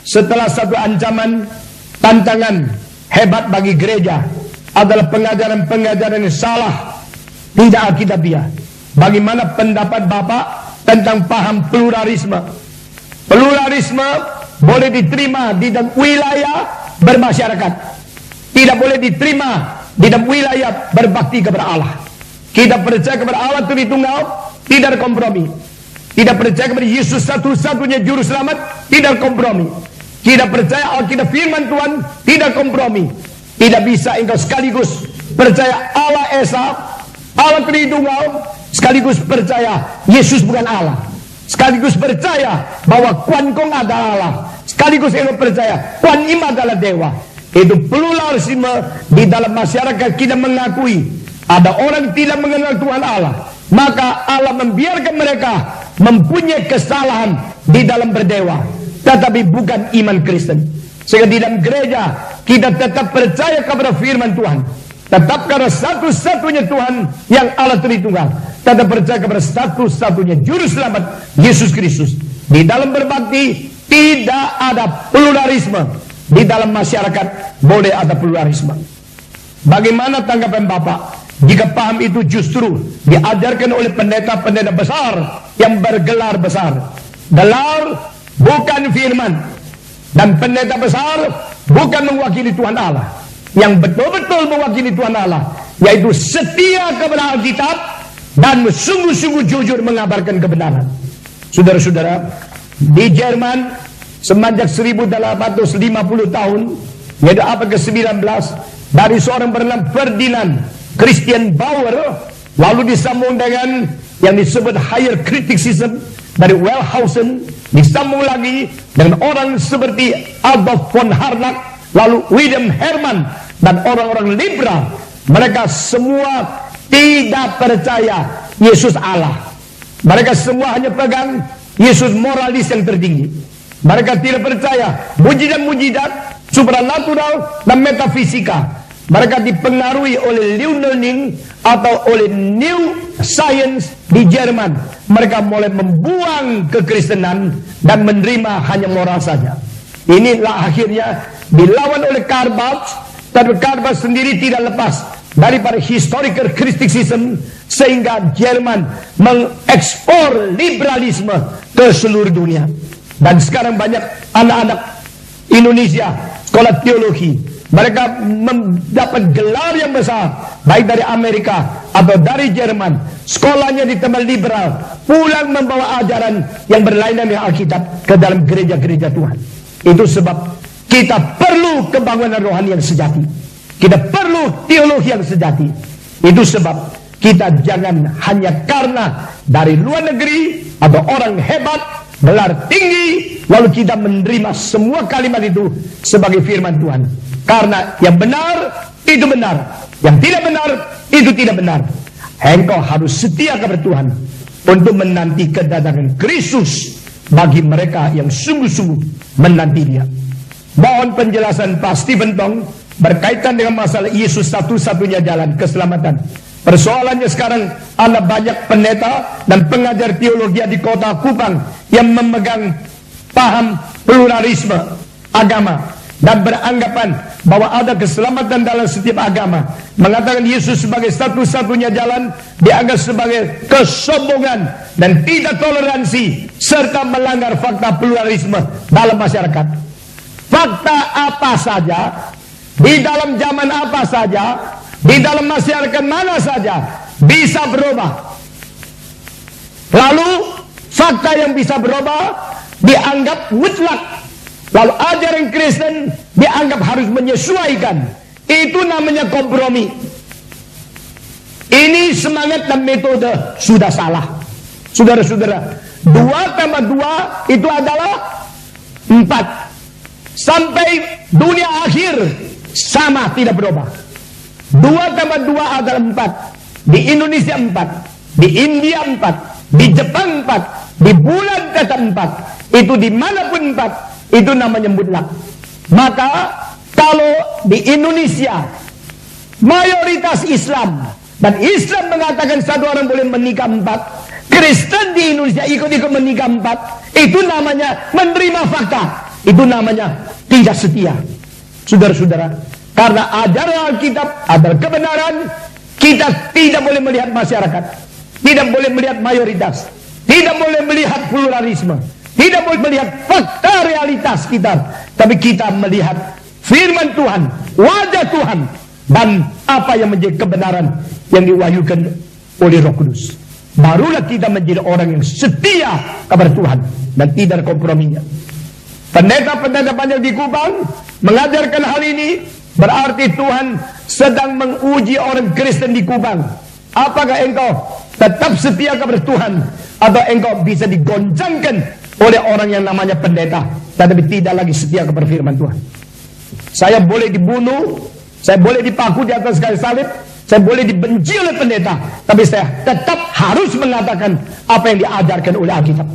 setelah satu ancaman, tantangan hebat bagi gereja adalah pengajaran-pengajaran yang salah, tidak alkitabiah. Bagaimana pendapat Bapak tentang paham pluralisme? Pluralisme boleh diterima di dalam wilayah bermasyarakat, tidak boleh diterima di dalam wilayah berbakti kepada Allah. Kita percaya kepada Allah Tritunggal, tidak ada kompromi. Tidak percaya kepada Yesus satu-satunya juru selamat, tidak kompromi. Tidak percaya Alkitab firman Tuhan, tidak kompromi. Tidak bisa engkau sekaligus percaya Allah Esa, Allah Tritunggal, sekaligus percaya Yesus bukan Allah, sekaligus percaya bahwa Kuan Kong adalah Allah, sekaligus engkau percaya Kuan Im adalah dewa. Itu pluralisme di dalam masyarakat. Kita mengakui ada orang tidak mengenal Tuhan Allah, maka Allah membiarkan mereka mempunyai kesalahan di dalam berdewa, tetapi bukan iman Kristen. Sehingga di dalam gereja kita tetap percaya kepada firman Tuhan, tetap kepada satu-satunya Tuhan yang Allah Tritunggal, tetap percaya kepada satu-satunya juru selamat Yesus Kristus. Di dalam berbakti tidak ada pluralisme. Di dalam masyarakat boleh ada pluralisme. Bagaimana tanggapan Bapak jika paham itu justru diajarkan oleh pendeta-pendeta besar yang bergelar besar? Gelar bukan firman, dan pendeta besar bukan mewakili Tuhan Allah. Yang betul-betul mewakili Tuhan Allah, yaitu setia kepada Alkitab dan sungguh-sungguh jujur mengabarkan kebenaran. Saudara-saudara, di Jerman semenjak 1850 tahun, yaitu abad ke-19, dari seorang bernama Ferdinand Christian Bauer, lalu disambung dengan yang disebut higher criticism dari Wellhausen, disambung lagi dengan orang seperti Adolf von Harnack, lalu William Herman, dan orang-orang liberal. Mereka semua tidak percaya Yesus Allah. Mereka semua hanya pegang Yesus moralis yang tertinggi. Mereka tidak percaya mujizat-mujizat supranatural dan metafisika. Mereka dipengaruhi oleh New Learning atau oleh New Science di Jerman. Mereka mulai membuang kekristenan dan menerima hanya moral saja. Inilah akhirnya dilawan oleh Karl Barth, tapi Karl Barth sendiri tidak lepas daripada historical criticism, sehingga Jerman mengekspor liberalisme ke seluruh dunia. Dan sekarang banyak anak-anak Indonesia sekolah teologi, mereka mendapat gelar yang besar baik dari Amerika atau dari Jerman. Sekolahnya di tempat liberal, pulang membawa ajaran yang berlainan dengan Alkitab ke dalam gereja-gereja Tuhan. Itu sebab kita perlu kebangunan rohani yang sejati, kita perlu teologi yang sejati. Itu sebab kita jangan hanya karena dari luar negeri atau orang hebat, gelar tinggi, lalu kita menerima semua kalimat itu sebagai firman Tuhan. Karena yang benar itu benar, yang tidak benar itu tidak benar. Engkau harus setia kepada Tuhan untuk menanti kedatangan Kristus bagi mereka yang sungguh-sungguh menanti Dia. Mohon penjelasan Pak Stephen Tong berkaitan dengan masalah Yesus satu-satunya jalan keselamatan. Persoalannya sekarang ada banyak pendeta dan pengajar teologi di kota Kupang yang memegang paham pluralisme agama dan beranggapan bahwa ada keselamatan dalam setiap agama. Mengatakan Yesus sebagai satu-satunya jalan dianggap sebagai kesombongan dan tidak toleransi, serta melanggar fakta pluralisme dalam masyarakat. Fakta apa saja, di dalam zaman apa saja, di dalam masyarakat mana saja bisa berubah. Lalu fakta yang bisa berubah dianggap mutlak. Lalu ajaran Kristen dianggap harus menyesuaikan. Itu namanya kompromi. Ini semangat dan metode sudah salah. Saudara-saudara, 2 tambah 2 itu adalah 4. Sampai dunia akhir sama, tidak berubah. 2 tambah 2 adalah 4. Di Indonesia 4, di India 4, di Jepang 4, di bulan tetap 4. Itu dimanapun 4, itu namanya mutlak. Maka kalau di Indonesia mayoritas Islam, dan Islam mengatakan satu orang boleh menikah 4, Kristen di Indonesia ikut-ikut menikah 4, itu namanya menerima fakta. Itu namanya tidak setia. Saudara-saudara, karena ajaran Alkitab adalah kebenaran, kita tidak boleh melihat masyarakat, tidak boleh melihat mayoritas, tidak boleh melihat pluralisme, tidak boleh melihat fakta realitas kita, tapi kita melihat firman Tuhan, wajah Tuhan, dan apa yang menjadi kebenaran yang diwahyukan oleh Roh Kudus. Barulah kita menjadi orang yang setia kepada Tuhan dan tidak ada komprominya. Pendeta-pendeta banyak di Kubang mengajarkan hal ini, berarti Tuhan sedang menguji orang Kristen di Kubang. Apakah engkau tetap setia kepada Tuhan, atau engkau bisa digoncangkan oleh orang yang namanya pendeta tetapi tidak lagi setia kepada firman Tuhan. Saya boleh dibunuh, saya boleh dipaku di atas kayu salib, saya boleh dibenci oleh pendeta, tapi saya tetap harus mengatakan apa yang diajarkan oleh Alkitab.